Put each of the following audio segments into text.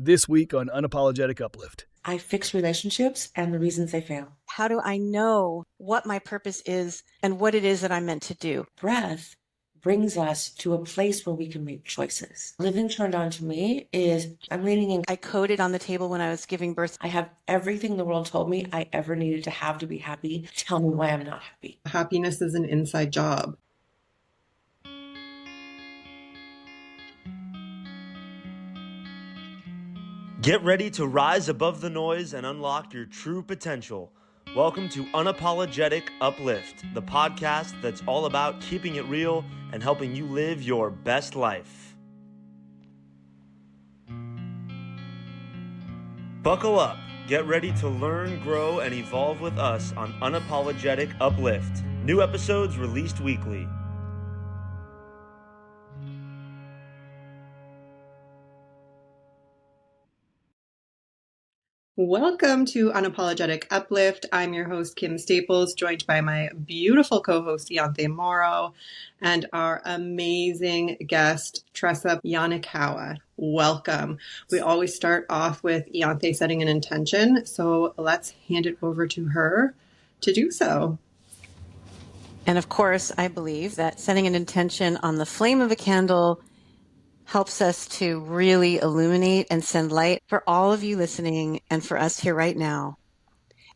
This week on Unapologetic Uplift. I fix relationships and the reasons they fail. How do I know what my purpose is and what it is that I'm meant to do? Breath brings us to a place where we can make choices. Living turned on to me is I'm leaning in. I coded on the table when I was giving birth. I have everything the world told me I ever needed to have to be happy. Tell me why I'm not happy. Happiness is an inside job. Get ready to rise above the noise and unlock your true potential. Welcome to Unapologetic Uplift, the podcast that's all about keeping it real and helping you live your best life. Buckle up. Get ready to learn, grow, and evolve with us on Unapologetic Uplift. New episodes released weekly. Welcome to Unapologetic Uplift. I'm your host, Kim Staples, joined by my beautiful co-host, Ianthe Mauro, and our amazing guest, Tressa Yonekawa. Welcome. We always start off with Ianthe setting an intention, so let's hand it over to her to do so. And of course, I believe that setting an intention on the flame of a candle helps us to really illuminate and send light for all of you listening and for us here right now.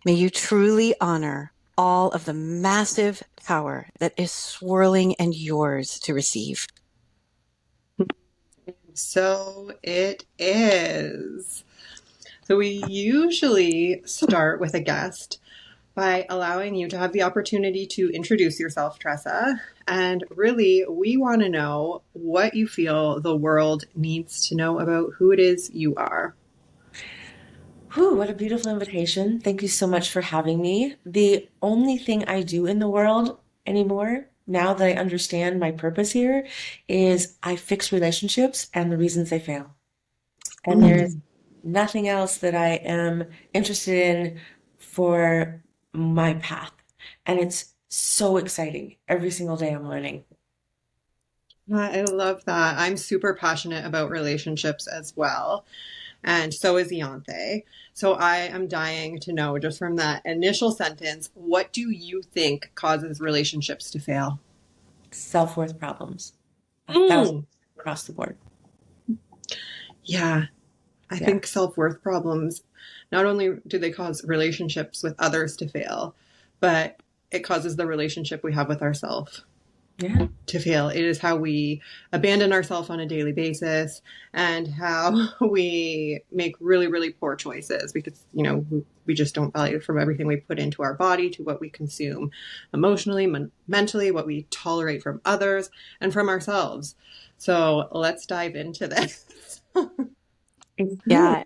May you truly honor all of the massive power that is swirling and yours to receive. So it is. So we usually start with a guest by allowing you to have the opportunity to introduce yourself, Tressa. And really, we want to know what you feel the world needs to know about who it is you are. Whew, what a beautiful invitation. Thank you so much for having me. The only thing I do in the world anymore, now that I understand my purpose here, is I fix relationships and the reasons they fail. And there's nothing else that I am interested in for my path. And it's so exciting. Every single day I'm learning. I love that. I'm super passionate about relationships as well. And so is Ianthe. So I am dying to know, just from that initial sentence, what do you think causes relationships to fail? Self-worth problems. 1,000 across the board. Yeah. I think self-worth problems, not only do they cause relationships with others to fail, but it causes the relationship we have with ourselves to fail. It is how we abandon ourselves on a daily basis and how we make really, really poor choices because, we just don't value from everything we put into our body to what we consume emotionally, mentally, what we tolerate from others and from ourselves. So let's dive into this. Yeah.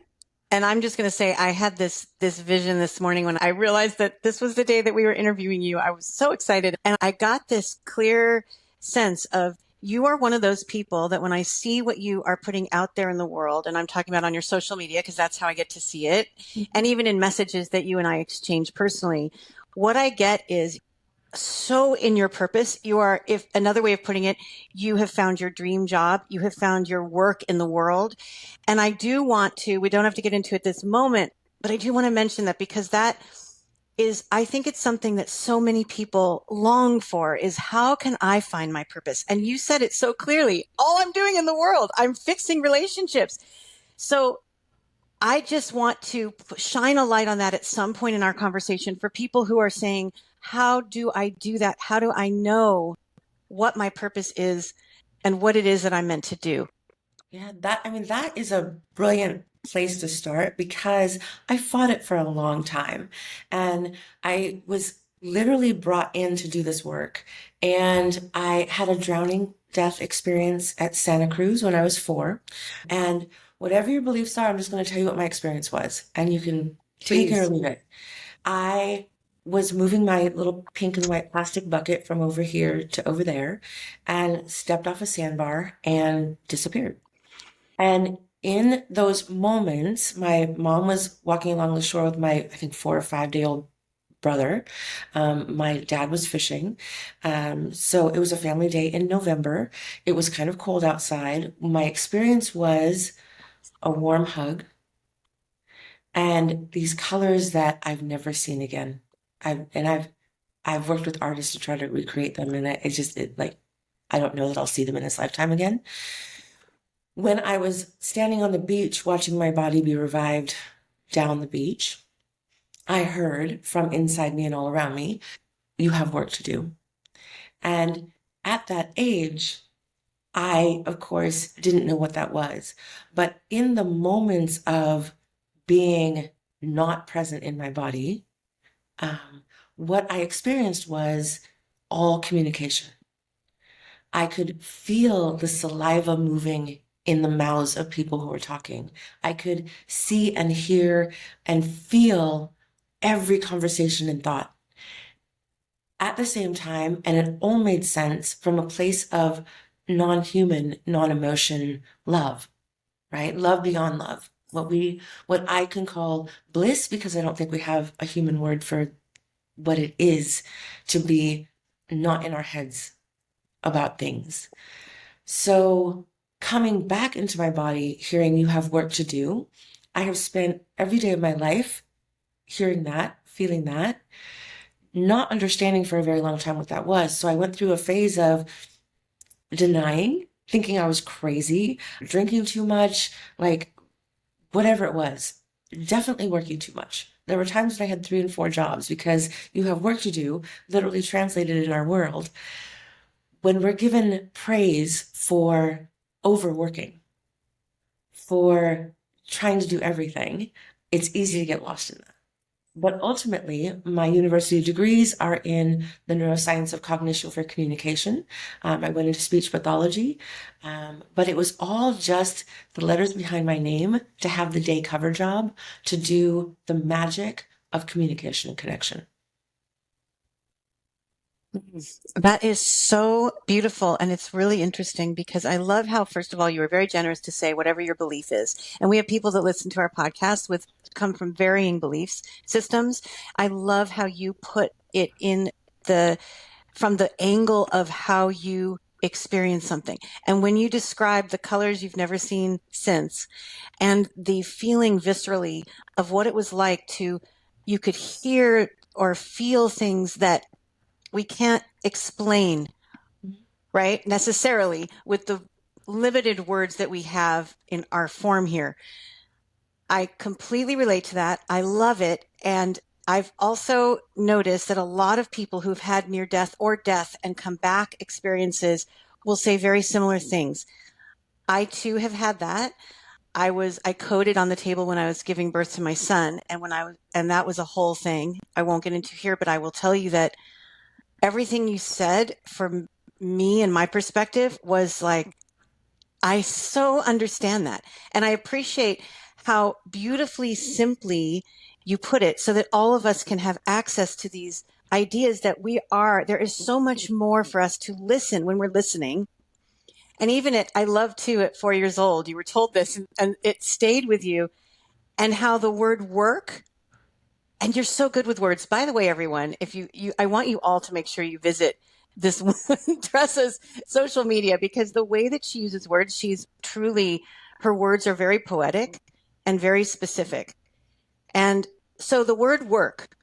And I'm just going to say, I had this vision this morning when I realized that this was the day that we were interviewing you. I was so excited. And I got this clear sense of you are one of those people that when I see what you are putting out there in the world, and I'm talking about on your social media, because that's how I get to see it. And even in messages that you and I exchange personally, what I get is so in your purpose. You are, if another way of putting it, you have found your dream job. You have found your work in the world. And I do want to, we don't have to get into it this moment, but I do want to mention that because that is, I think it's something that so many people long for is how can I find my purpose? And you said it so clearly. All I'm doing in the world, I'm fixing relationships. So I just want to shine a light on that at some point in our conversation for people who are saying, how do I do that? How do I know what my purpose is and what it is that I'm meant to do? Yeah, that is a brilliant place to start because I fought it for a long time and I was literally brought in to do this work. And I had a drowning death experience at Santa Cruz when I was 4. And whatever your beliefs are, I'm just going to tell you what my experience was and you can take it or leave it. I was moving my little pink and white plastic bucket from over here to over there and stepped off a sandbar and disappeared. And in those moments, my mom was walking along the shore with my, I think, 4 or 5 day old brother. My dad was fishing. So it was a family day in November. It was kind of cold outside. My experience was a warm hug, and these colors that I've never seen again. I've worked with artists to try to recreate them, and I don't know that I'll see them in this lifetime again. When I was standing on the beach watching my body be revived down the beach, I heard from inside me and all around me, you have work to do. And at that age, I, of course, didn't know what that was. But in the moments of being not present in my body, what I experienced was all communication. I could feel the saliva moving in the mouths of people who were talking. I could see and hear and feel every conversation and thought at the same time, and it all made sense from a place of non-human, non-emotion love, right? Love beyond love. What I can call bliss, because I don't think we have a human word for what it is to be not in our heads about things. So coming back into my body, hearing you have work to do, I have spent every day of my life hearing that, feeling that, not understanding for a very long time what that was. So I went through a phase of denying, thinking I was crazy, drinking too much, like whatever it was, definitely working too much. There were times when I had 3 and 4 jobs because you have work to do, literally translated in our world. When we're given praise for overworking, for trying to do everything, it's easy to get lost in that. But ultimately, my university degrees are in the neuroscience of cognition for communication. I went into speech pathology, but it was all just the letters behind my name to have the day cover job, to do the magic of communication and connection. That is so beautiful. And it's really interesting because I love how, first of all, you were very generous to say whatever your belief is. And we have people that listen to our podcast with come from varying beliefs systems. I love how you put it from the angle of how you experience something. And when you describe the colors you've never seen since and the feeling viscerally of what it was like you could hear or feel things that we can't explain, right? Necessarily with the limited words that we have in our form here. I completely relate to that. I love it. And I've also noticed that a lot of people who've had near death or death and come back experiences will say very similar things. I too have had that. I coded on the table when I was giving birth to my son. And that was a whole thing I won't get into here, but I will tell you that everything you said from me and my perspective was like, I so understand that. And I appreciate how beautifully simply you put it so that all of us can have access to these ideas that there is so much more for us to listen when we're listening. And even I love too, at 4 years old, you were told this and it stayed with you, and how the word work. And you're so good with words. By the way, everyone, I want you all to make sure you visit this Tressa's social media, because the way that she uses words, her words are very poetic and very specific. And so the word work,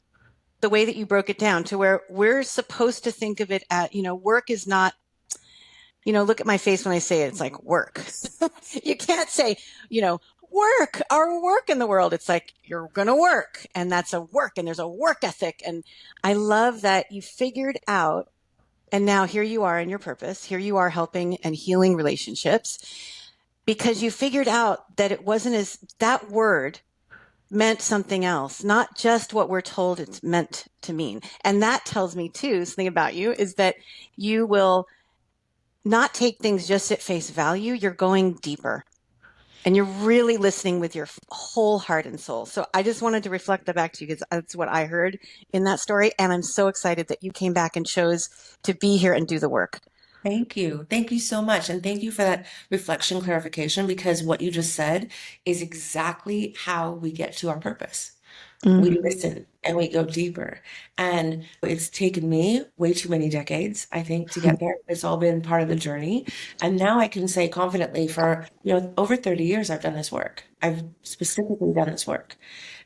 the way that you broke it down to where we're supposed to think of it at, work is not, look at my face when I say it, it's like work. You can't say, work, our work in the world. It's like, you're going to work, and that's a work, and there's a work ethic. And I love that you figured out, and now here you are in your purpose. Here you are helping and healing relationships, because you figured out that it wasn't that word meant something else, not just what we're told it's meant to mean. And that tells me too, something about you is that you will not take things just at face value. You're going deeper. And you're really listening with your whole heart and soul. So I just wanted to reflect that back to you, because that's what I heard in that story. And I'm so excited that you came back and chose to be here and do the work. Thank you. Thank you so much. And thank you for that reflection clarification, because what you just said is exactly how we get to our purpose. We Mhm. listen and we go deeper. And it's taken me way too many decades, I think, to get there. It's all been part of the journey. And now I can say confidently for, over 30 years, I've done this work. I've specifically done this work.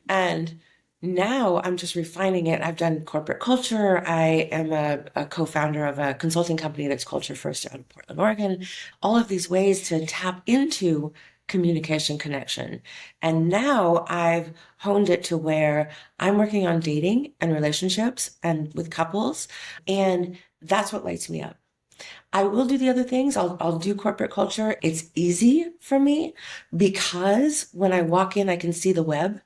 And now I'm just refining it. I've done corporate culture. I am a co-founder of a consulting company that's culture first out of Portland, Oregon. All of these ways to tap into communication connection. And now I've honed it to where I'm working on dating and relationships and with couples. And that's what lights me up. I will do the other things. I'll do corporate culture. It's easy for me because when I walk in, I can see the web,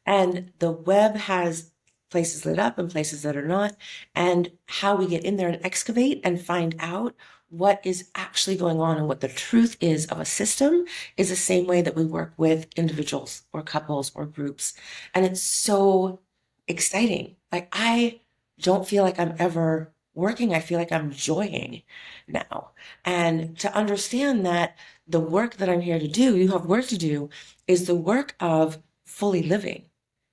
and the web has places lit up and places that are not, and how we get in there and excavate and find out what is actually going on and what the truth is of a system is the same way that we work with individuals or couples or groups. And it's so exciting. Like, I don't feel like I'm ever working. I feel like I'm joying now. And to understand that the work that I'm here to do, you have work to do, is the work of fully living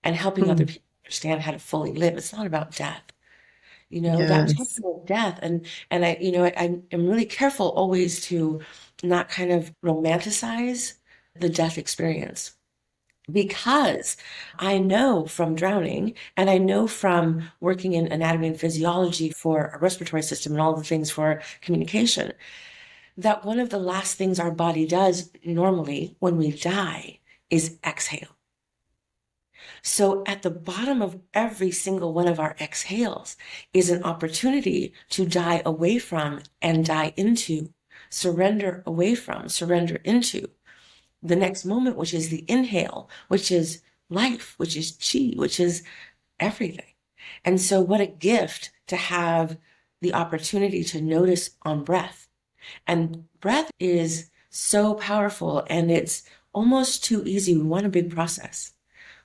and helping other people understand how to fully live. It's not about death. That Yes. type of death. And I'm really careful always to not kind of romanticize the death experience, because I know from drowning and I know from working in anatomy and physiology for a respiratory system and all the things for communication, that one of the last things our body does normally when we die is exhale. So at the bottom of every single one of our exhales is an opportunity to die away from and die into, surrender away from, surrender into the next moment, which is the inhale, which is life, which is chi, which is everything. And so what a gift to have the opportunity to notice on breath. And breath is so powerful, and it's almost too easy. We want a big process.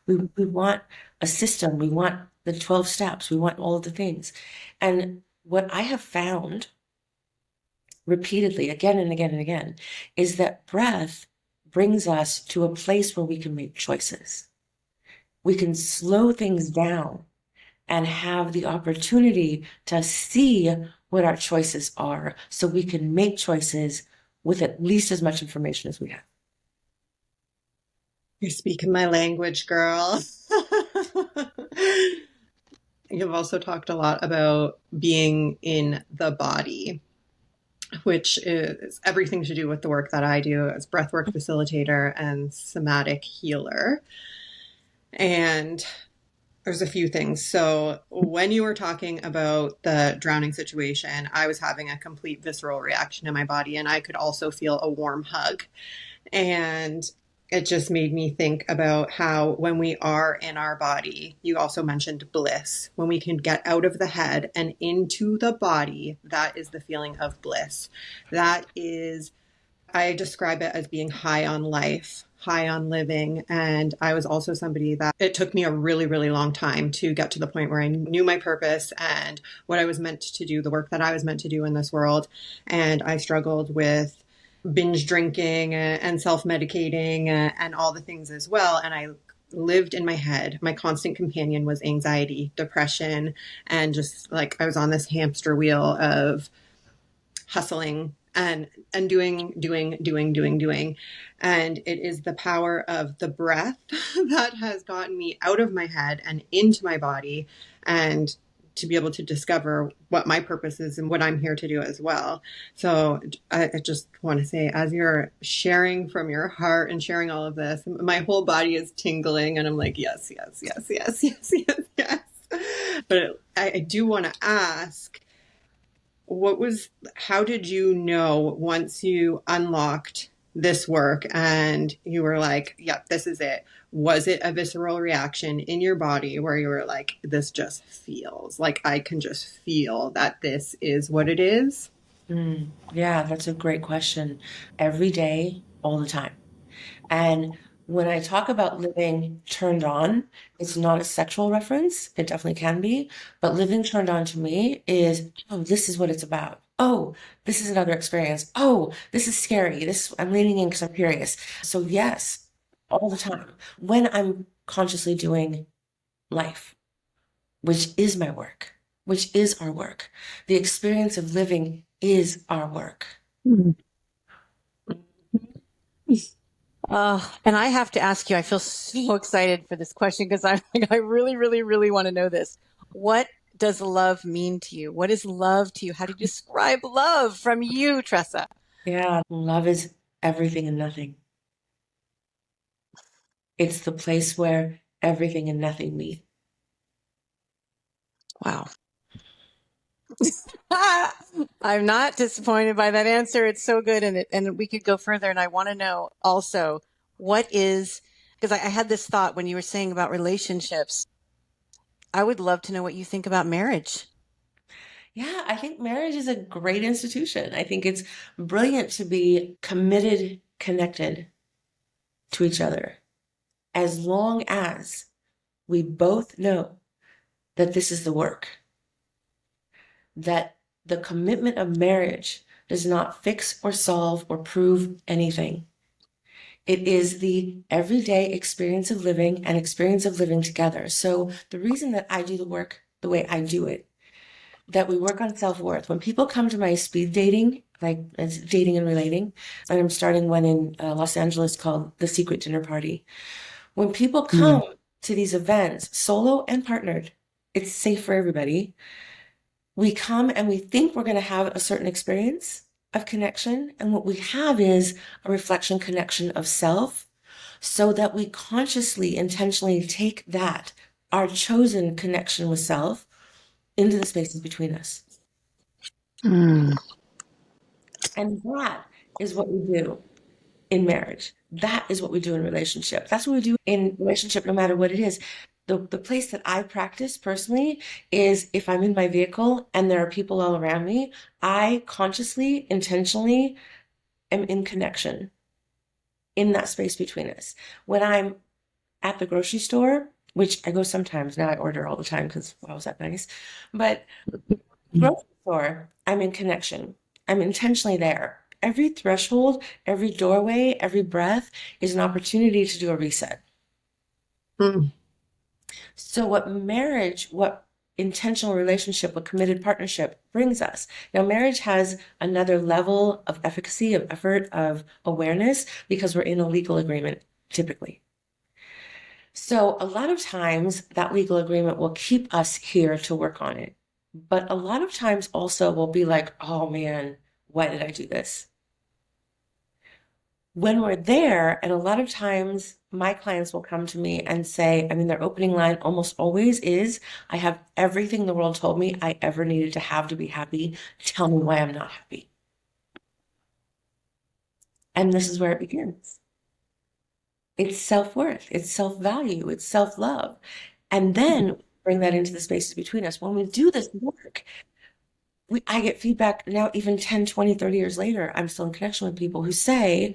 We want a system. We want the 12 steps. We want all of the things. And what I have found repeatedly, again and again and again, is that breath brings us to a place where we can make choices. We can slow things down and have the opportunity to see what our choices are so we can make choices with at least as much information as we have. You're speaking my language, girl. You've also talked a lot about being in the body, which is everything to do with the work that I do as breathwork facilitator and somatic healer. And there's a few things. So when you were talking about the drowning situation, I was having a complete visceral reaction in my body, and I could also feel a warm hug. And it just made me think about how when we are in our body, you also mentioned bliss, when we can get out of the head and into the body, that is the feeling of bliss. That is, I describe it as being high on life, high on living. And I was also somebody that it took me a really, really long time to get to the point where I knew my purpose and what I was meant to do, the work that I was meant to do in this world. And I struggled with binge drinking and self-medicating and all the things as well. And I lived in my head. My constant companion was anxiety, depression, and just like I was on this hamster wheel of hustling and doing. And it is the power of the breath that has gotten me out of my head and into my body, and to be able to discover what my purpose is and what I'm here to do as well. So I just want to say, as you're sharing from your heart and sharing all of this, my whole body is tingling, and I'm like, yes. But I do want to ask, how did you know once you unlocked this work and you were like, yep, this is it? Was it a visceral reaction in your body where you were like, this just feels like I can just feel that this is what it is? Yeah, that's a great question. Every day, all the time. And when I talk about living turned on, it's not a sexual reference. It definitely can be. But living turned on to me is, oh, this is what it's about. Oh, this is another experience. Oh, this is scary. I'm leaning in because I'm curious. So yes, all the time. When I'm consciously doing life, which is my work, which is our work. The experience of living is our work. And I have to ask you, I feel so excited for this question because I really, really, really want to know this. What does love mean to you? What is love to you? How do you describe love from you, Tressa? Yeah, love is everything and nothing. It's the place where everything and nothing meet. Wow. I'm not disappointed by that answer. It's so good. And we could go further. And I want to know also because I had this thought when you were saying about relationships. I would love to know what you think about marriage. Yeah, I think marriage is a great institution. I think it's brilliant to be committed, connected to each other, as long as we both know that this is the work, that the commitment of marriage does not fix or solve or prove anything. It is the everyday experience of living and experience of living together. So the reason that I do the work the way I do it, that we work on self-worth. When people come to my speed dating, like it's dating and relating, and I'm starting one in Los Angeles called The Secret Dinner Party. When people come to these events, solo and partnered, it's safe for everybody. We come and we think we're going to have a certain experience of connection. And what we have is a reflection connection of self, so that we consciously, intentionally take that, our chosen connection with self, into the spaces between us. And that is what we do in marriage. That is what we do in relationship. That's what we do in relationship, no matter what it is. The place that I practice personally is if I'm in my vehicle and there are people all around me, I consciously, intentionally am in connection in that space between us. When I'm at the grocery store, which I go sometimes, now I order all the time because, wow, is that nice? But grocery store, I'm in connection. I'm intentionally there. Every threshold, every doorway, every breath is an opportunity to do a reset. So what marriage, what intentional relationship, what committed partnership brings us. Now, marriage has another level of efficacy, of effort, of awareness, because we're in a legal agreement, typically. So a lot of times that legal agreement will keep us here to work on it. But a lot of times also we'll be like, oh man, why did I do this? When we're there, and a lot of times my clients will come to me and say, I mean, their opening line almost always is, I have everything the world told me I ever needed to have to be happy. Tell me why I'm not happy. And this is where it begins. It's self-worth, it's self-value, it's self-love. And then bring that into the spaces between us. When we do this work, I get feedback now, even 10, 20, 30 years later, I'm still in connection with people who say,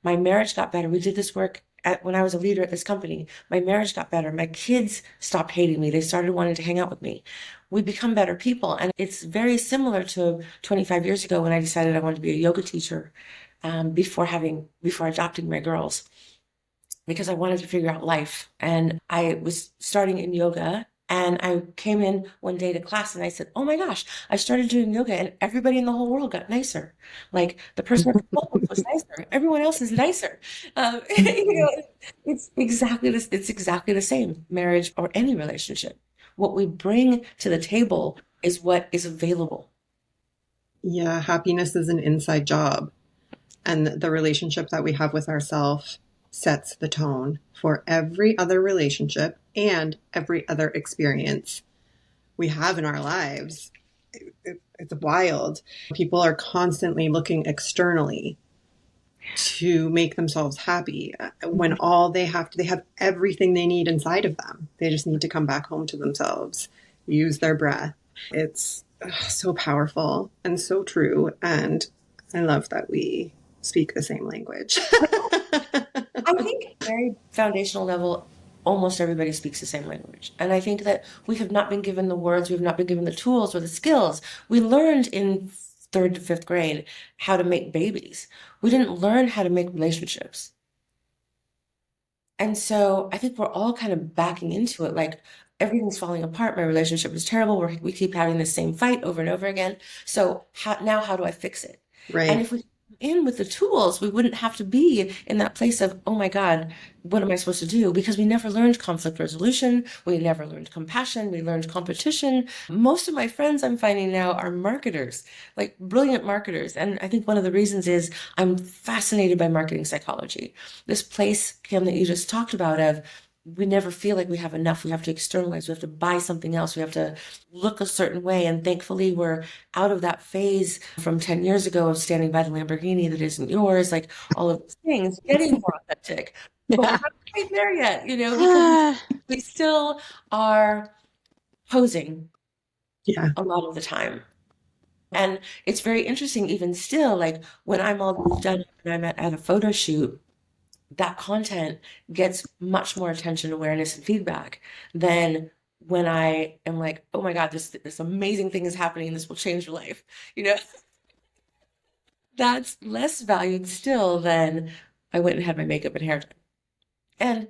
my marriage got better. We did this work when I was a leader at this company. My marriage got better. My kids stopped hating me. They started wanting to hang out with me. We become better people. And it's very similar to 25 years ago when I decided I wanted to be a yoga teacher before adopting my girls, because I wanted to figure out life. And I was starting in yoga, and I came in one day to class and I said, oh my gosh, I started doing yoga and everybody in the whole world got nicer. Like the person at the pole was nicer. Everyone else is nicer. It's exactly this. It's exactly the same, marriage or any relationship. What we bring to the table is what is available. Yeah, happiness is an inside job. And the relationship that we have with ourselves sets the tone for every other relationship and every other experience we have in our lives. It's wild. People are constantly looking externally to make themselves happy when all they have everything they need inside of them. They just need to come back home to themselves, use their breath. It's so powerful and so true. And I love that we speak the same language. I think at a very foundational level, almost everybody speaks the same language. And I think that we have not been given the words, we've not been given the tools or the skills. We learned in 3rd to 5th grade how to make babies. We didn't learn how to make relationships. And so I think we're all kind of backing into it like, everything's falling apart. My relationship is terrible. We keep having the same fight over and over again. So how do I fix it? Right. And if we in with the tools, we wouldn't have to be in that place of, oh my God, what am I supposed to do? Because we never learned conflict resolution. We never learned compassion. We learned competition. Most of my friends I'm finding now are marketers, like brilliant marketers. And I think one of the reasons is I'm fascinated by marketing psychology. This place, Kim, that you just talked about of, we never feel like we have enough. We have to externalize. We have to buy something else. We have to look a certain way. And thankfully, we're out of that phase from 10 years ago of standing by the Lamborghini that isn't yours, like all of those things, getting more authentic. But we're not quite there yet, because we still are posing a lot of the time. And it's very interesting, even still, like when I'm all done and I'm at a photo shoot, that content gets much more attention, awareness, and feedback than when I am like, oh my God, this amazing thing is happening. This will change your life. That's less valued still than I went and had my makeup and hair done. And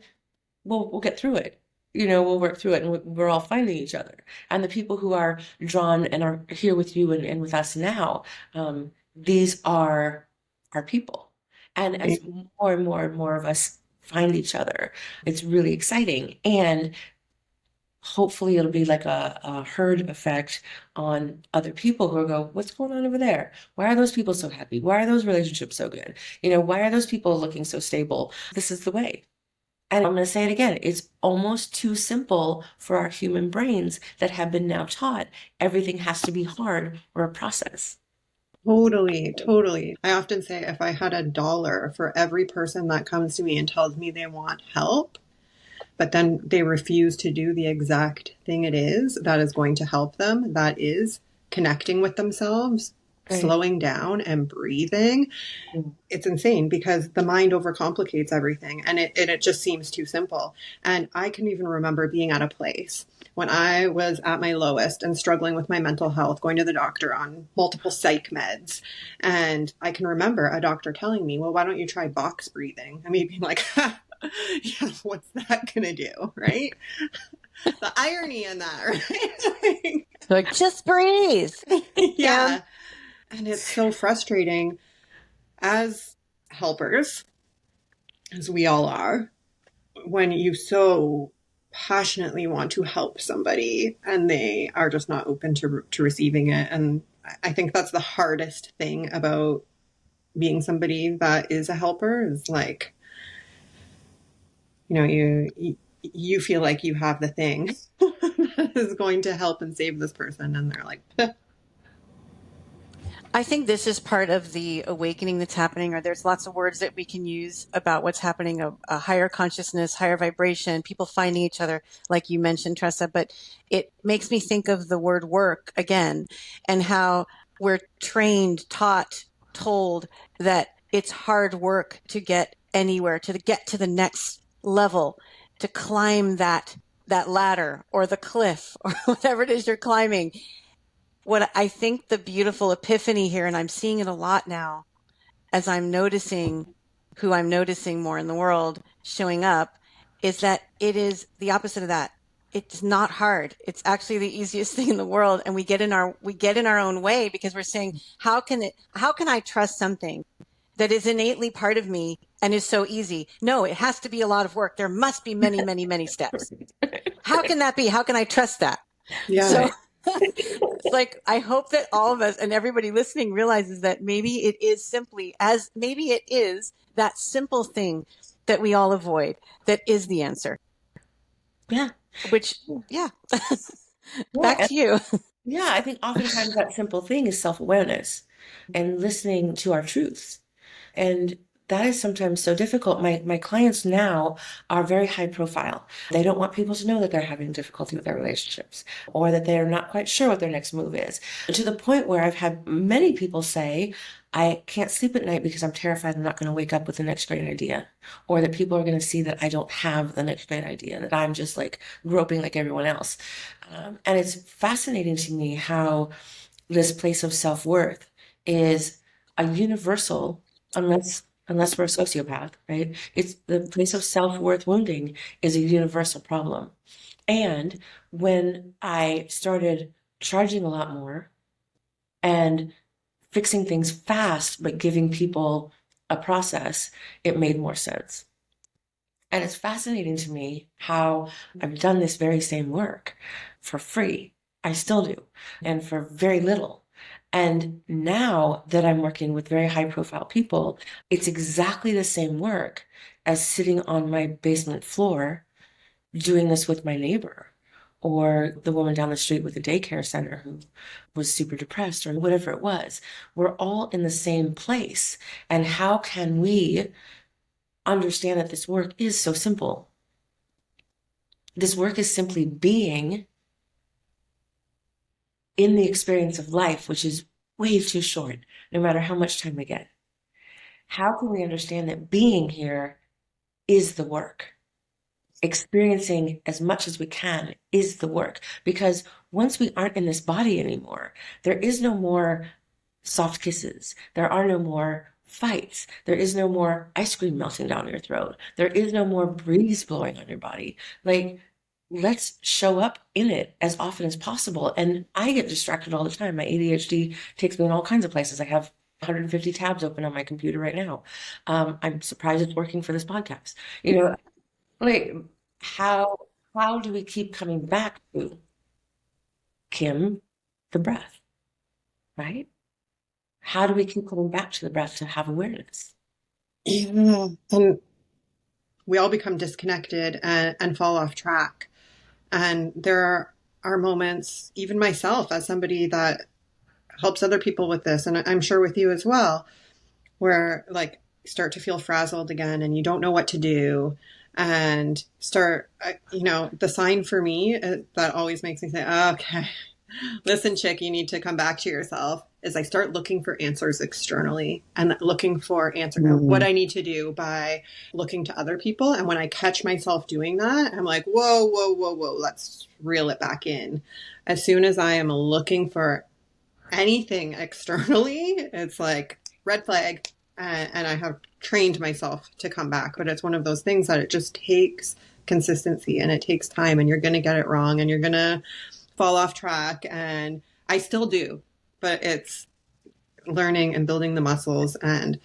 we'll get through it. We'll work through it, and we're all finding each other. And the people who are drawn and are here with you and with us now, these are our people. And as more and more and more of us find each other, it's really exciting. And hopefully it'll be like a herd effect on other people who will go, what's going on over there? Why are those people so happy? Why are those relationships so good? Why are those people looking so stable? This is the way. And I'm going to say it again. It's almost too simple for our human brains that have been now taught everything has to be hard or a process. Totally. I often say if I had $1 for every person that comes to me and tells me they want help, but then they refuse to do the exact thing it is that is going to help them, that is connecting with themselves, slowing down and breathing. It's insane because the mind overcomplicates everything, and it just seems too simple. And I can even remember being at a place when I was at my lowest and struggling with my mental health, going to the doctor on multiple psych meds. And I can remember a doctor telling me, well, why don't you try box breathing? And me being like, yeah, what's that going to do? Right? The irony in that, right? Like, just breathe. Yeah. And it's so frustrating as helpers, as we all are, when you so passionately want to help somebody and they are just not open to receiving it. And I think that's the hardest thing about being somebody that is a helper is like, you feel like you have the thing that is going to help and save this person. And they're like, I think this is part of the awakening that's happening, or there's lots of words that we can use about what's happening, a higher consciousness, higher vibration, people finding each other, like you mentioned, Tressa. But it makes me think of the word work again, and how we're trained, taught, told that it's hard work to get anywhere, to get to the next level, to climb that ladder or the cliff or whatever it is you're climbing. What I think the beautiful epiphany here, and I'm seeing it a lot now as I'm noticing who I'm noticing more in the world showing up, is that it is the opposite of that. It's not hard. It's actually the easiest thing in the world. And we get in our own way because we're saying, how can I trust something that is innately part of me and is so easy? No, it has to be a lot of work. There must be many, many, many steps. How can that be? How can I trust that? yeah. So it's like, I hope that all of us and everybody listening realizes that maybe it is that simple thing that we all avoid that is the answer. Yeah. Back to you. Yeah, I think oftentimes that simple thing is self-awareness and listening to our truths. And that is sometimes so difficult. My clients now are very high profile. They don't want people to know that they're having difficulty with their relationships or that they're not quite sure what their next move is. To the point where I've had many people say, I can't sleep at night because I'm terrified I'm not going to wake up with the next great idea, or that people are going to see that I don't have the next great idea, that I'm just like groping like everyone else. And it's fascinating to me how this place of self-worth is a universal, unless unless we're a sociopath, right? It's the place of self-worth wounding is a universal problem. And when I started charging a lot more and fixing things fast, but giving people a process, it made more sense. And it's fascinating to me how I've done this very same work for free. I still do, and for very little. And now that I'm working with very high profile people, it's exactly the same work as sitting on my basement floor doing this with my neighbor or the woman down the street with the daycare center who was super depressed or whatever it was. We're all in the same place. And how can we understand that this work is so simple? This work is simply being in the experience of life, which is way too short, no matter how much time we get. How can we understand that being here is the work? Experiencing as much as we can is the work. Because once we aren't in this body anymore, there is no more soft kisses. There are no more fights. There is no more ice cream melting down your throat. There is no more breeze blowing on your body. Like, let's show up in it as often as possible. And I get distracted all the time. My ADHD takes me in all kinds of places. I have 150 tabs open on my computer right now. I'm surprised it's working for this podcast. You know, like how do we keep coming back to Kim, the breath, right? How do we keep coming back to the breath to have awareness? Yeah. And we all become disconnected and fall off track. And there are moments, even myself, as somebody that helps other people with this, and I'm sure with you as well, where like start to feel frazzled again and you don't know what to do and start, the sign for me that always makes me say, oh, okay, listen, chick, you need to come back to yourself, is I start looking for answers externally and looking for answers what I need to do by looking to other people. And when I catch myself doing that, I'm like, whoa, whoa, whoa, whoa, let's reel it back in. As soon as I am looking for anything externally, it's like red flag. And I have trained myself to come back. But it's one of those things that it just takes consistency and it takes time, and you're going to get it wrong and you're going to fall off track. And I still do, but it's learning and building the muscles and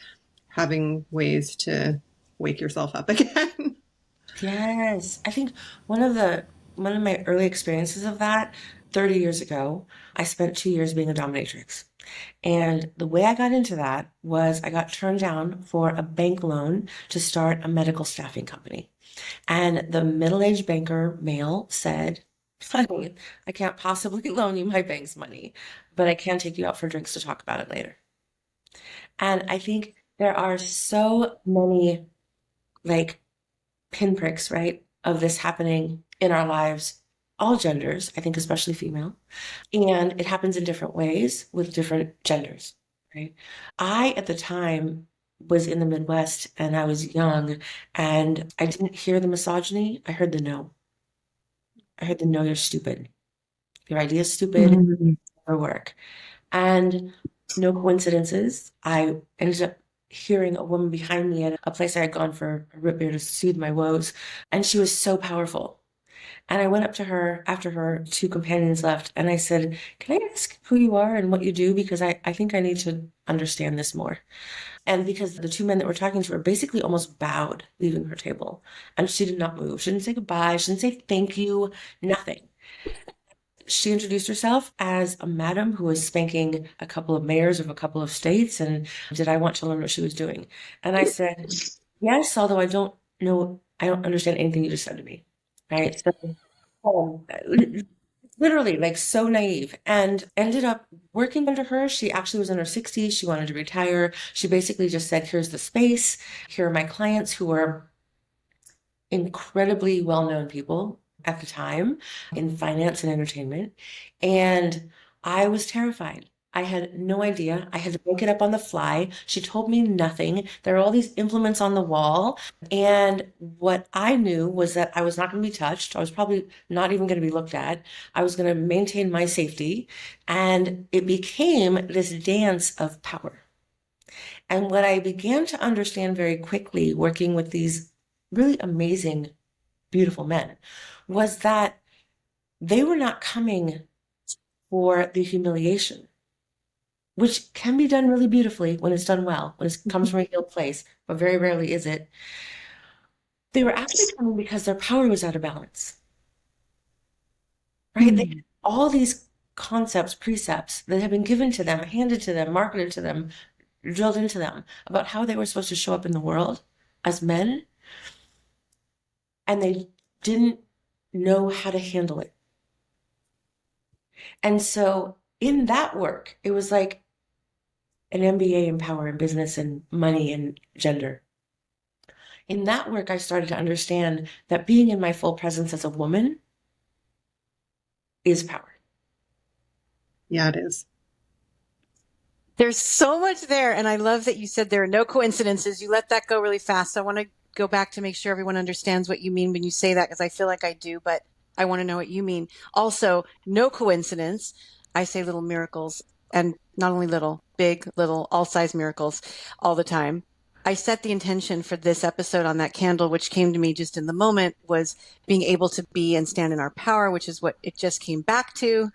having ways to wake yourself up again. Yes. I think one of my early experiences of that 30 years ago, I spent 2 years being a dominatrix. And the way I got into that was I got turned down for a bank loan to start a medical staffing company. And the middle-aged banker male said, honey, I can't possibly loan you my bank's money, but I can take you out for drinks to talk about it later. And I think there are so many like pinpricks, right, of this happening in our lives, all genders, I think especially female. And it happens in different ways with different genders, right? I, at the time, was in the Midwest and I was young and I didn't hear the misogyny. I heard the no. I heard the no, you're stupid. Your idea is stupid. It'll never work. And no coincidences, I ended up hearing a woman behind me at a place I had gone for a root beer to soothe my woes. And she was so powerful. And I went up to her after her two companions left and I said, can I ask who you are and what you do? Because I think I need to understand this more. And because the two men that were talking to her basically almost bowed leaving her table. And she did not move. She didn't say goodbye. She didn't say thank you, nothing. She introduced herself as a madam who was spanking a couple of mayors of a couple of states. And did I want to learn what she was doing? And I said, yes, although I don't understand anything you just said to me. Right. So literally like so naive, and ended up working under her. She actually was in her 60s. She wanted to retire. She basically just said, here's the space. Here are my clients who are incredibly well-known people at the time in finance and entertainment. And I was terrified. I had no idea. I had to make it up on the fly. She told me nothing. There are all these implements on the wall. And what I knew was that I was not going to be touched. I was probably not even going to be looked at. I was going to maintain my safety. And it became this dance of power. And what I began to understand very quickly working with these really amazing, beautiful men was that they were not coming for the humiliation, which can be done really beautifully when it's done well, when it comes from a healed place, but very rarely is it. They were actually coming because their power was out of balance, right? They had all these concepts, precepts that had been given to them, handed to them, marketed to them, drilled into them about how they were supposed to show up in the world as men, and they didn't know how to handle it. And so in that work, it was like an MBA in power and business and money and gender. In that work, I started to understand that being in my full presence as a woman is power. Yeah, it is. There's so much there. And I love that you said there are no coincidences. You let that go really fast. So I want to go back to make sure everyone understands what you mean when you say that, because I feel like I do, but I want to know what you mean. Also, no coincidence. I say little miracles, and not only little, big, little, all size miracles all the time. I set the intention for this episode on that candle, which came to me just in the moment, was being able to be and stand in our power, which is what it just came back to.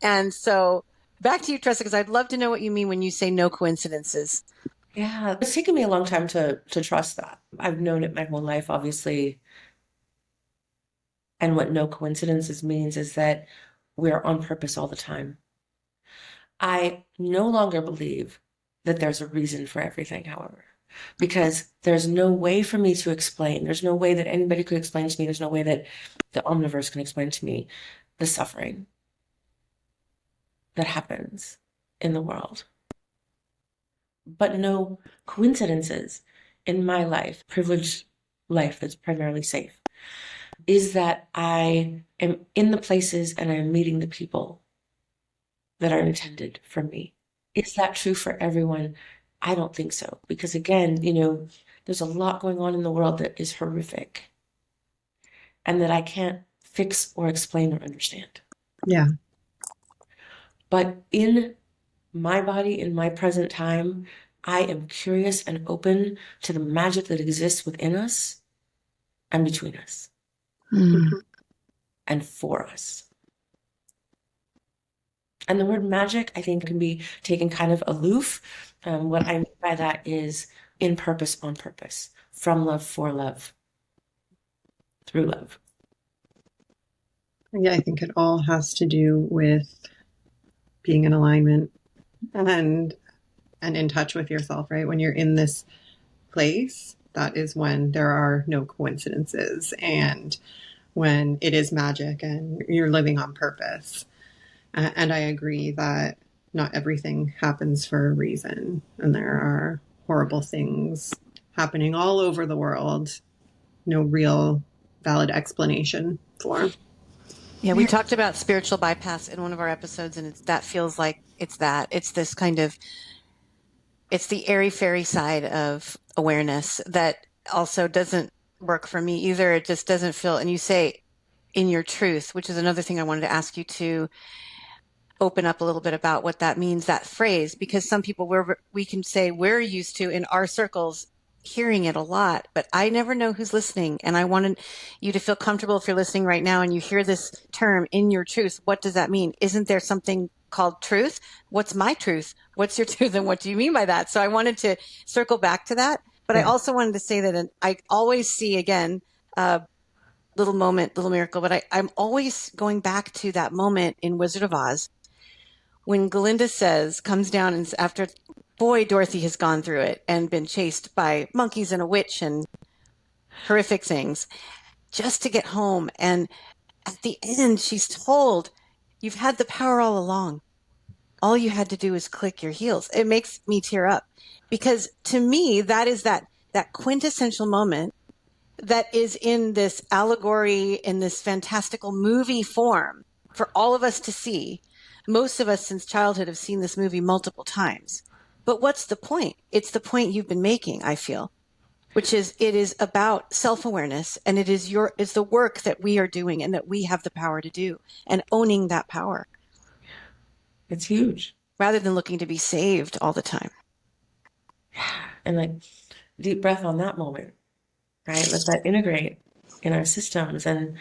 And so back to you, Tressa, because I'd love to know what you mean when you say no coincidences. Yeah, it's taken me a long time to trust that. I've known it my whole life, obviously. And what no coincidences means is that we're on purpose all the time. I no longer believe that there's a reason for everything, however, because there's no way for me to explain. There's no way that anybody could explain to me. There's no way that the omniverse can explain to me the suffering that happens in the world. But no coincidences in my life, privileged life that's primarily safe, is that I am in the places and I'm meeting the people that are intended for me. Is that true for everyone? I don't think so. Because again, there's a lot going on in the world that is horrific and that I can't fix or explain or understand. Yeah. But in my body, in my present time, I am curious and open to the magic that exists within us and between us and for us. And the word magic, I think, can be taken kind of aloof. What I mean by that is in purpose, on purpose, from love, for love, through love. Yeah, I think it all has to do with being in alignment and in touch with yourself, right? When you're in this place, that is when there are no coincidences and when it is magic and you're living on purpose. And I agree that not everything happens for a reason. And there are horrible things happening all over the world. No real valid explanation for. Yeah, we talked about spiritual bypass in one of our episodes, and that feels like it's that. It's this kind of, it's the airy-fairy side of awareness that also doesn't work for me either. It just doesn't feel, and you say in your truth, which is another thing I wanted to ask you to open up a little bit about what that means, that phrase, because some people, we can say we're used to in our circles hearing it a lot, but I never know who's listening. And I wanted you to feel comfortable if you're listening right now and you hear this term in your truth. What does that mean? Isn't there something called truth? What's my truth? What's your truth? And what do you mean by that? So I wanted to circle back to that. But I also wanted to say that I always see, again, little moment, little miracle, but I'm always going back to that moment in Wizard of Oz when Glinda comes down and after, boy, Dorothy has gone through it and been chased by monkeys and a witch and horrific things just to get home. And at the end, she's told, you've had the power all along. All you had to do is click your heels. It makes me tear up because to me, that is that quintessential moment that is in this allegory, in this fantastical movie form for all of us to see. Most of us since childhood have seen this movie multiple times. But what's the point? It's the point you've been making, I feel, which is it is about self-awareness, and it's the work that we are doing and that we have the power to do, and owning that power. It's huge. Rather than looking to be saved all the time. And like deep breath on that moment, right? Let that integrate in our systems. And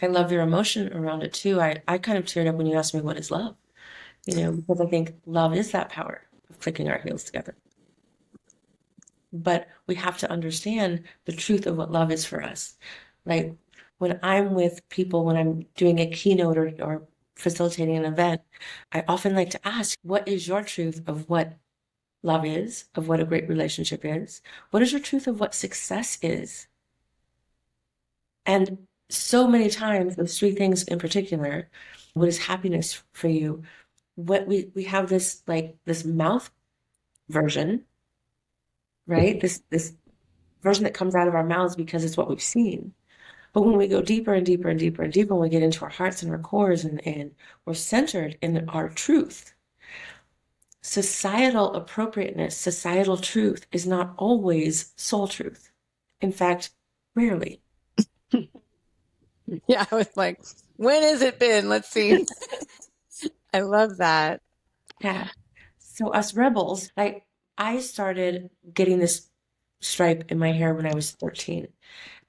I love your emotion around it too. I kind of teared up when you asked me what is love, because I think love is that power of clicking our heels together. But we have to understand the truth of what love is for us. Like when I'm with people, when I'm doing a keynote or facilitating an event, I often like to ask, what is your truth of what love is, of what a great relationship is? What is your truth of what success is? And so many times, those three things in particular, what is happiness for you? What we have this this mouth version, right? This version that comes out of our mouths because it's what we've seen. But when we go deeper and deeper and deeper and deeper, when we get into our hearts and our cores and we're centered in our truth, societal appropriateness, societal truth is not always soul truth. In fact, rarely. Yeah, I was like, when has it been? Let's see. I love that. Yeah. So us rebels, I started getting this stripe in my hair when I was 13.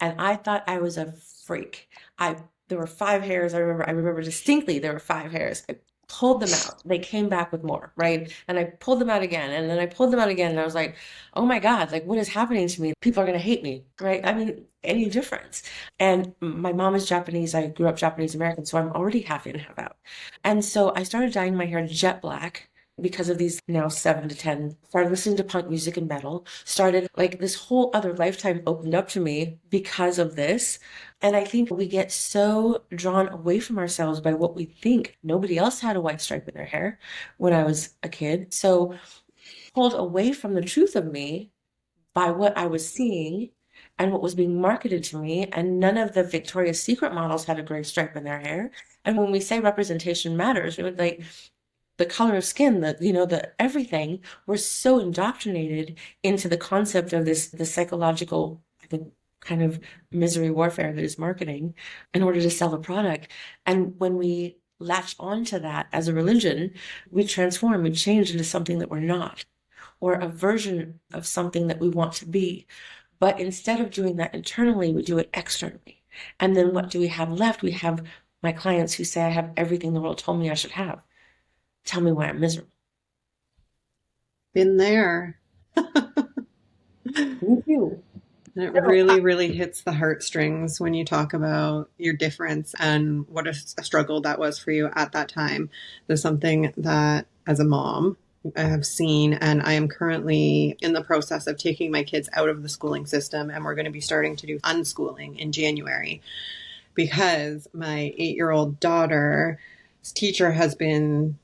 And I thought I was a freak. There were 5 hairs. I remember distinctly there were 5 hairs. I pulled them out. They came back with more, right? And I pulled them out again. And then I pulled them out again. And I was like, oh my God, like what is happening to me? People are going to hate me, right? I mean, any difference. And my mom is Japanese. I grew up Japanese American, so I'm already half in, half out. And so I started dyeing my hair jet black because of these now 7 to 10, started listening to punk music and metal, started like this whole other lifetime opened up to me because of this. And I think we get so drawn away from ourselves by what we think. Nobody else had a white stripe in their hair when I was a kid. So pulled away from the truth of me by what I was seeing and what was being marketed to me. And none of the Victoria's Secret models had a gray stripe in their hair. And when we say representation matters, it would like the color of skin, the everything, we're so indoctrinated into the concept of the psychological, I think, kind of misery warfare that is marketing in order to sell a product. And when we latch onto that as a religion, we transform, we change into something that we're not, or a version of something that we want to be. But instead of doing that internally, we do it externally. And then what do we have left? We have my clients who say, I have everything the world told me I should have. Tell me why I'm miserable. Been there. Me too. And it really, really hits the heartstrings when you talk about your difference and what a struggle that was for you at that time. There's something that, as a mom, I have seen, and I am currently in the process of taking my kids out of the schooling system, and we're going to be starting to do unschooling in January because my 8-year-old daughter's teacher has been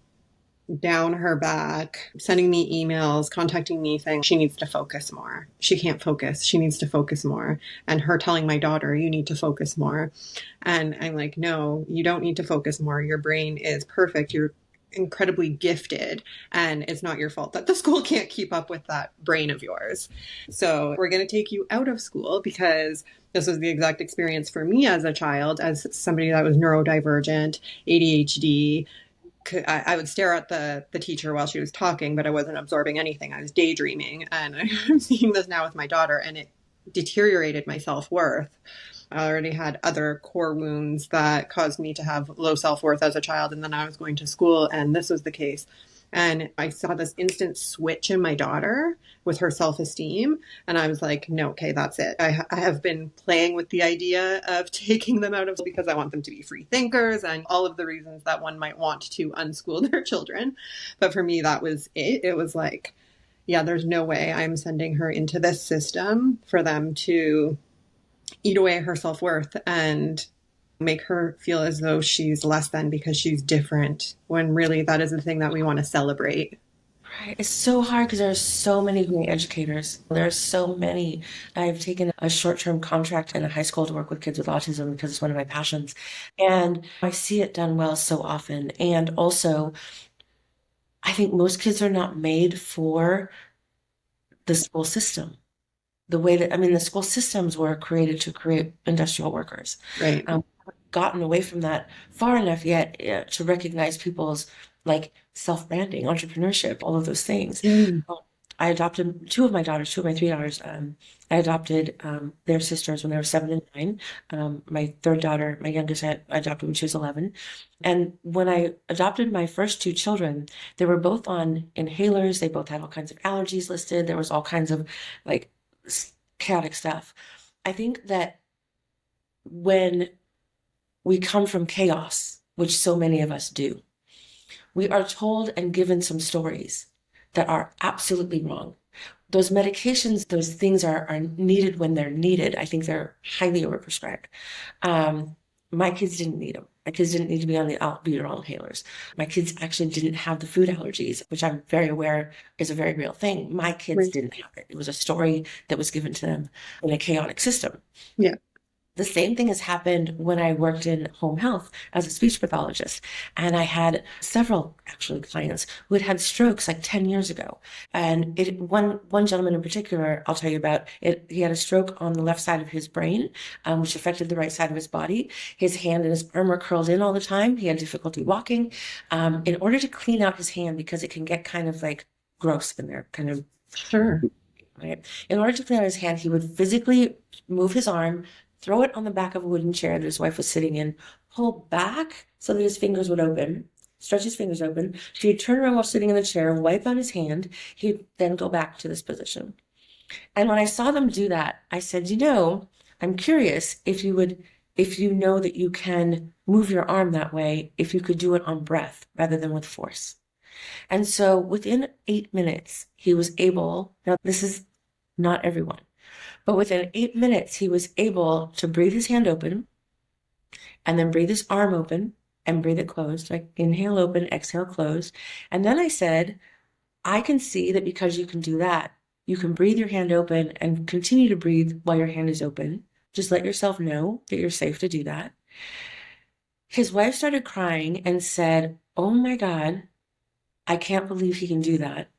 down her back, sending me emails, contacting me saying she needs to focus more. She can't focus. She needs to focus more. And her telling my daughter, you need to focus more. And I'm like, no, you don't need to focus more. Your brain is perfect. You're incredibly gifted, and it's not your fault that the school can't keep up with that brain of yours. So we're going to take you out of school because this was the exact experience for me as a child, as somebody that was neurodivergent, ADHD. I would stare at the teacher while she was talking, but I wasn't absorbing anything. I was daydreaming. And I'm seeing this now with my daughter, and it deteriorated my self-worth. I already had other core wounds that caused me to have low self-worth as a child. And then I was going to school, and this was the case. And I saw this instant switch in my daughter with her self-esteem. And I was like, no, okay, that's it. I have been playing with the idea of taking them out of because I want them to be free thinkers and all of the reasons that one might want to unschool their children. But for me, that was it. It was like, yeah, there's no way I'm sending her into this system for them to eat away her self-worth and make her feel as though she's less than because she's different, when really that is the thing that we want to celebrate. Right. It's so hard because there are so many great educators. There are so many. I've taken a short-term contract in a high school to work with kids with autism because it's one of my passions. And I see it done well so often. And also, I think most kids are not made for the school system. The way that, I mean, the school systems were created to create industrial workers. Right. Gotten away from that far enough yet to recognize people's like self-branding, entrepreneurship, all of those things. I adopted two of my daughters, two of my three daughters. I adopted their sisters when they were 7 and 9. My third daughter, my youngest, I adopted when she was 11. And when I adopted my first two children, they were both on inhalers. They both had all kinds of allergies listed. There was all kinds of like chaotic stuff. I think that when we come from chaos, which so many of us do, we are told and given some stories that are absolutely wrong. Those medications, those things are needed when they're needed. I think they're highly overprescribed. My kids didn't need them. My kids didn't need to be on the albuterol inhalers. My kids actually didn't have the food allergies, which I'm very aware is a very real thing. My kids didn't have it. It was a story that was given to them in a chaotic system. Yeah. The same thing has happened when I worked in home health as a speech pathologist. And I had several actually clients who had strokes like 10 years ago. And one gentleman in particular, I'll tell you about it. He had a stroke on the left side of his brain, which affected the right side of his body. His hand and his arm were curled in all the time. He had difficulty walking. In order to clean out his hand, because it can get kind of like gross in there, kind of. Sure. Right. In order to clean out his hand, he would physically move his arm, throw it on the back of a wooden chair that his wife was sitting in, pull back so that his fingers would open, stretch his fingers open. She'd turn around while sitting in the chair, wipe out his hand. He'd then go back to this position. And when I saw them do that, I said, I'm curious if you know that you can move your arm that way, if you could do it on breath rather than with force. And so within 8 minutes, he was able, now this is not everyone, but within 8 minutes, he was able to breathe his hand open and then breathe his arm open and breathe it closed, like inhale open, exhale closed. And then I said, I can see that because you can do that, you can breathe your hand open and continue to breathe while your hand is open. Just let yourself know that you're safe to do that. His wife started crying and said, oh my God, I can't believe he can do that.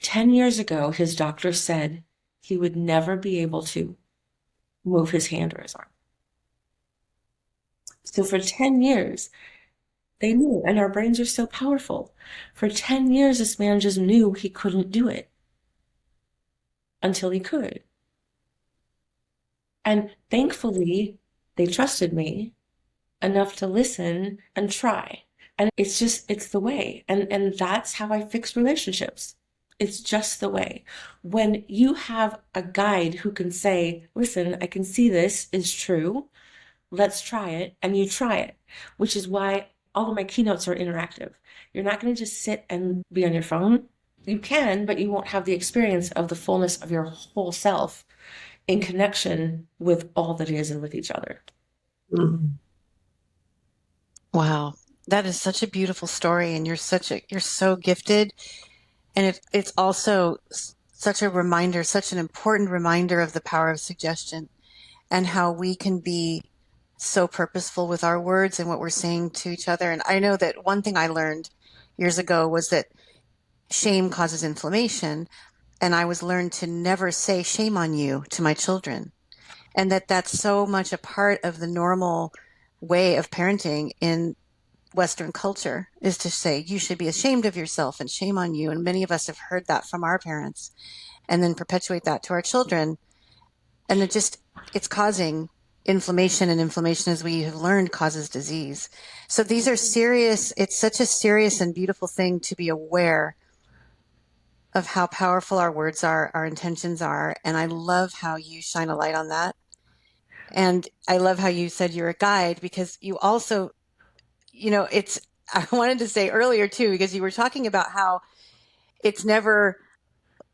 10 years ago, his doctor said he would never be able to move his hand or his arm. So for 10 years, they knew, and our brains are so powerful. For 10 years, this man just knew he couldn't do it until he could. And thankfully, they trusted me enough to listen and try. And it's the way. And that's how I fix relationships. It's just the way. When you have a guide who can say, listen, I can see this is true. Let's try it. And you try it, which is why all of my keynotes are interactive. You're not going to just sit and be on your phone. You can, but you won't have the experience of the fullness of your whole self in connection with all that is and with each other. Mm-hmm. Wow. That is such a beautiful story. And you're so gifted. And it's also such a reminder, such an important reminder of the power of suggestion and how we can be so purposeful with our words and what we're saying to each other. And I know that one thing I learned years ago was that shame causes inflammation. And I was learned to never say shame on you to my children. And that's so much a part of the normal way of parenting in Western culture, is to say you should be ashamed of yourself and shame on you. And many of us have heard that from our parents and then perpetuate that to our children. And it's causing inflammation, and inflammation, as we have learned, causes disease. So these are serious. It's such a serious and beautiful thing to be aware of how powerful our words are, our intentions are. And I love how you shine a light on that. And I love how you said you're a guide, because you also, I wanted to say earlier too, because you were talking about how it's never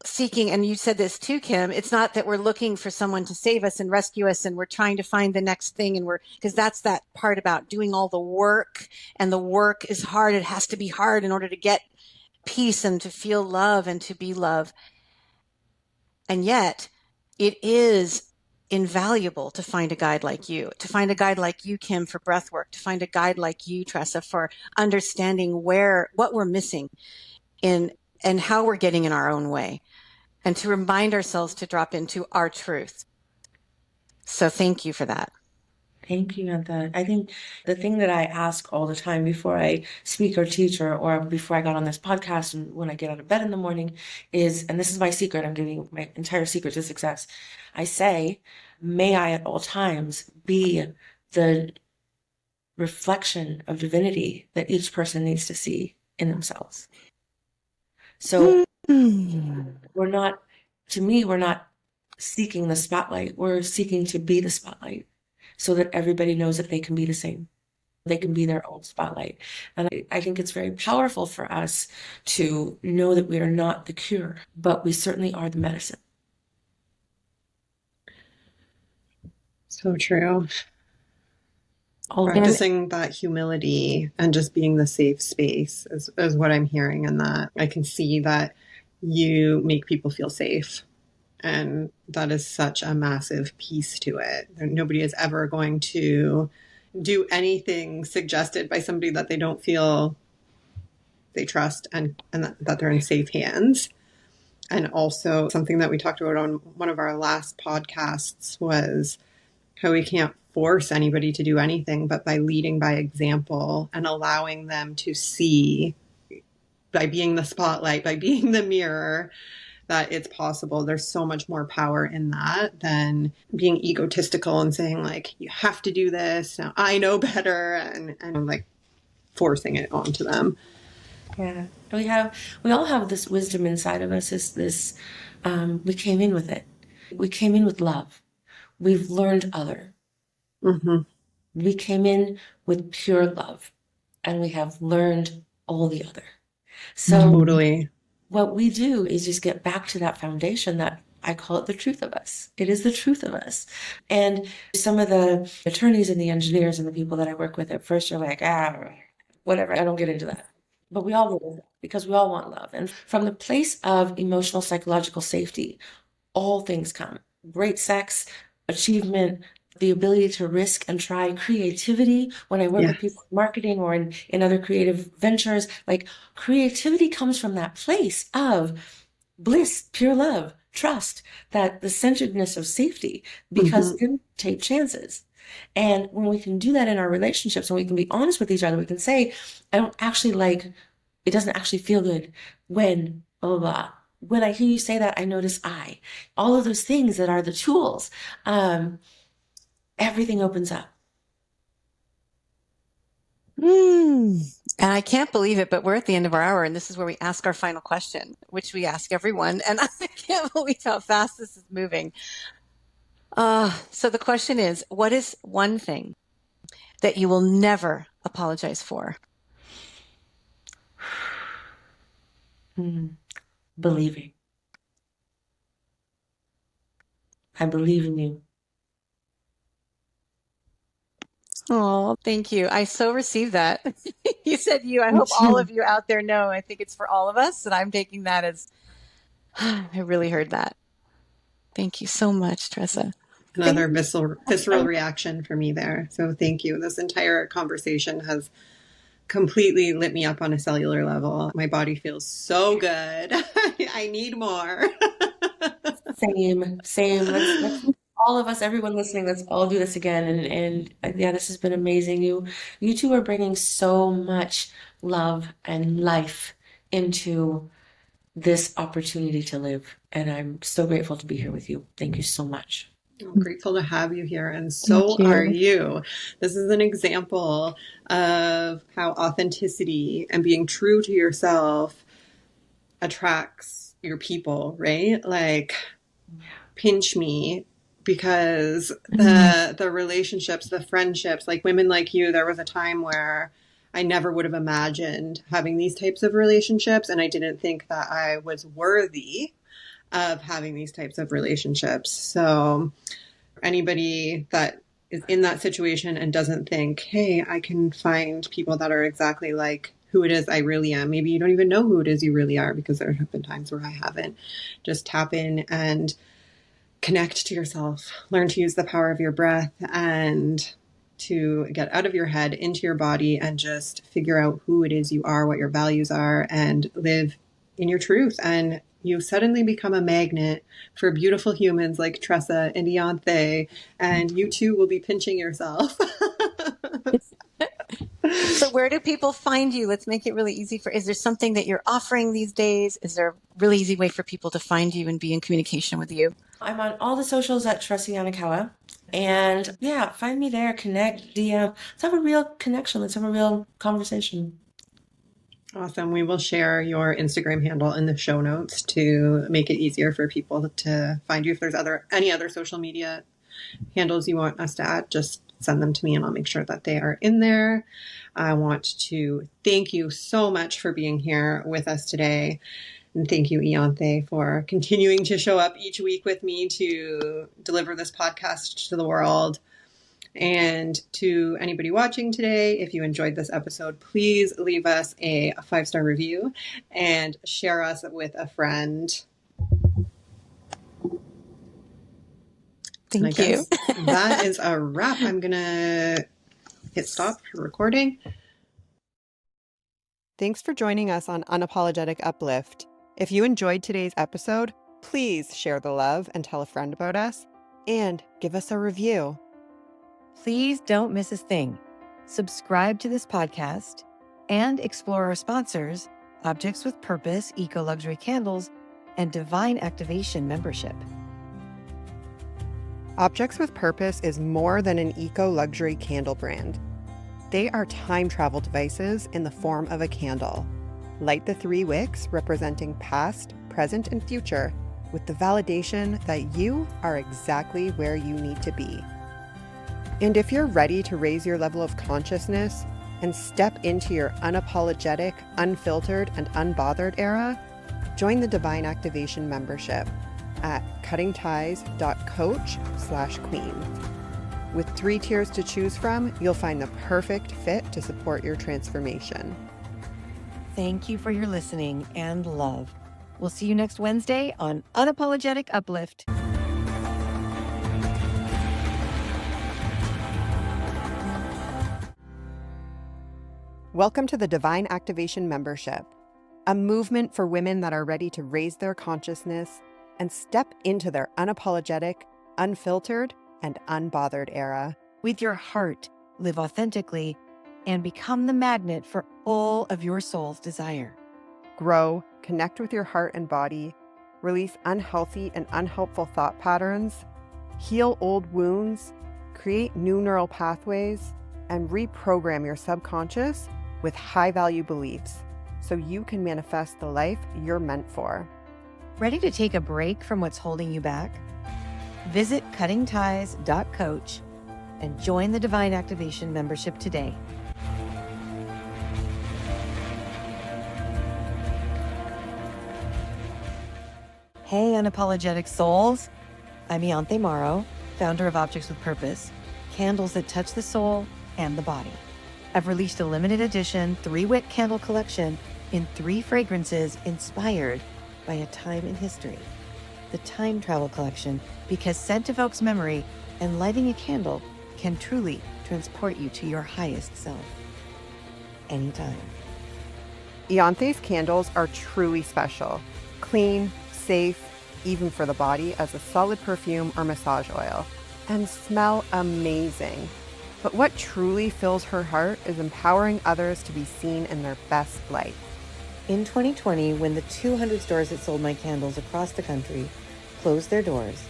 seeking, and you said this too, Kim, it's not that we're looking for someone to save us and rescue us and we're trying to find the next thing, and because that's that part about doing all the work, and the work is hard. It has to be hard in order to get peace and to feel love and to be love. And yet it is invaluable to find a guide like you, Kim, for breath work, to find a guide like you, Tressa, for understanding what we're missing in and how we're getting in our own way, and to remind ourselves to drop into our truth. So thank you for that. Thank you, Ianthe. I think the thing that I ask all the time before I speak or teach or before I got on this podcast and when I get out of bed in the morning is, and this is my secret, I'm giving you my entire secret to success. I say, may I at all times be the reflection of divinity that each person needs to see in themselves. So we're not, to me, we're not seeking the spotlight. We're seeking to be the spotlight so that everybody knows that they can be the same. They can be their own spotlight. And I think it's very powerful for us to know that we are not the cure, but we certainly are the medicine. So true. All Practicing that humility and just being the safe space is what I'm hearing in that. I can see that you make people feel safe. And that is such a massive piece to it. Nobody is ever going to do anything suggested by somebody that they don't feel they trust and that they're in safe hands. And also something that we talked about on one of our last podcasts was how we can't force anybody to do anything, but by leading by example and allowing them to see, by being the spotlight, by being the mirror, that it's possible. There's so much more power in that than being egotistical and saying like, you have to do this. Now I know better and like forcing it onto them. Yeah. We all have this wisdom inside of us. We came in with it. We came in with love. We've learned other. Mm-hmm. We came in with pure love and we have learned all the other. So Totally. What we do is just get back to that foundation that I call it the truth of us. It is the truth of us. And some of the attorneys and the engineers and the people that I work with at first are like, whatever, I don't get into that. But we all will, because we all want love. And from the place of emotional, psychological safety, all things come. Great sex, achievement, the ability to risk and try, creativity. When I work with people in marketing or in other creative ventures, like creativity comes from that place of bliss, pure love, trust, that the centeredness of safety, because then take chances. And when we can do that in our relationships, and we can be honest with each other, we can say, I don't actually like, it doesn't actually feel good when blah, blah, blah. When I hear you say that, I notice all of those things that are the tools, everything opens up. And I can't believe it, but we're at the end of our hour, and this is where we ask our final question, which we ask everyone. And I can't believe how fast this is moving. So the question is, what is one thing that you will never apologize for? Believing. I believe in you. Oh, thank you. I so received that. You said you. I hope all of you out there know. I think it's for all of us, and I'm taking that as I really heard that. Thank you so much, Tressa. Another visceral reaction for me there. So thank you. This entire conversation has completely lit me up on a cellular level. My body feels so good. I need more. Same. Let's all of us, everyone listening, let's all do this again. And yeah, this has been amazing. You two are bringing so much love and life into this opportunity to live. And I'm so grateful to be here with you. Thank you so much. I'm grateful to have you here, and so are you. This is an example of how authenticity and being true to yourself attracts your people, right? Like, pinch me, because the relationships, the friendships, like women like you, there was a time where I never would have imagined having these types of relationships, and I didn't think that I was worthy of having these types of relationships. So anybody that is in that situation and doesn't think, hey, I can find people that are exactly like who it is I really am. Maybe you don't even know who it is you really are, because there have been times where I haven't. Just tap in and connect to yourself. Learn to use the power of your breath and to get out of your head into your body and just figure out who it is you are, what your values are, and live in your truth and you suddenly become a magnet for beautiful humans like Tressa and Ianthe, and you too will be pinching yourself. So where do people find you? Let's make it really easy is there something that you're offering these days? Is there a really easy way for people to find you and be in communication with you? I'm on all the socials at Tressa Yonekawa. And yeah, find me there, connect, DM. Let's have a real connection. Let's have a real conversation. Awesome. We will share your Instagram handle in the show notes to make it easier for people to find you. If there's any other social media handles you want us to add, just send them to me and I'll make sure that they are in there. I want to thank you so much for being here with us today. And thank you, Ianthe, for continuing to show up each week with me to deliver this podcast to the world. And to anybody watching today, if you enjoyed this episode, please leave us a 5-star review and share us with a friend. Thank you. That is a wrap. I'm going to hit stop recording. Thanks for joining us on Unapologetic Uplift. If you enjoyed today's episode, please share the love and tell a friend about us and give us a review. Please don't miss a thing. Subscribe to this podcast and explore our sponsors, Objects with Purpose, Eco Luxury Candles, and Divine Activation membership. Objects with Purpose is more than an eco-luxury candle brand. They are time travel devices in the form of a candle. Light the 3 wicks representing past, present, and future with the validation that you are exactly where you need to be. And if you're ready to raise your level of consciousness and step into your unapologetic, unfiltered, and unbothered era, join the Divine Activation membership at cuttingties.coach/queen. With 3 tiers to choose from, you'll find the perfect fit to support your transformation. Thank you for your listening and love. We'll see you next Wednesday on Unapologetic Uplift. Welcome to the Divine Activation membership, a movement for women that are ready to raise their consciousness and step into their unapologetic, unfiltered, and unbothered era. With your heart, live authentically and become the magnet for all of your soul's desire. Grow, connect with your heart and body, release unhealthy and unhelpful thought patterns, heal old wounds, create new neural pathways, and reprogram your subconscious with high-value beliefs so you can manifest the life you're meant for. Ready to take a break from what's holding you back? Visit cuttingties.coach and join the Divine Activation membership today. Hey, unapologetic souls. I'm Ianthe Mauro, founder of Objects with Purpose, candles that touch the soul and the body. I've released a limited edition 3-wick candle collection in 3 fragrances inspired by a time in history. The Time Travel Collection, because scent evokes memory and lighting a candle can truly transport you to your highest self. Anytime. Ianthe's candles are truly special, clean, safe, even for the body as a solid perfume or massage oil, and smell amazing. But what truly fills her heart is empowering others to be seen in their best light. In 2020, when the 200 stores that sold my candles across the country closed their doors,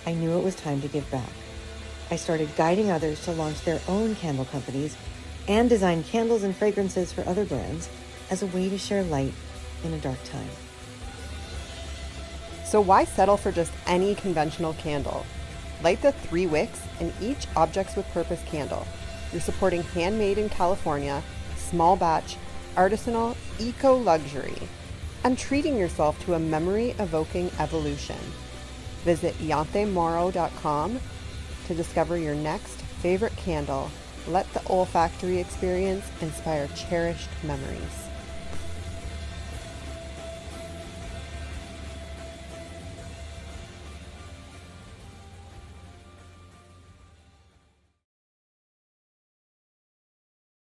I knew it was time to give back. I started guiding others to launch their own candle companies and design candles and fragrances for other brands as a way to share light in a dark time. So why settle for just any conventional candle? Light the 3 wicks in each Objects with Purpose candle. You're supporting handmade in California, small batch, artisanal, eco-luxury, and treating yourself to a memory-evoking evolution. Visit ianthemauro.com to discover your next favorite candle. Let the olfactory experience inspire cherished memories.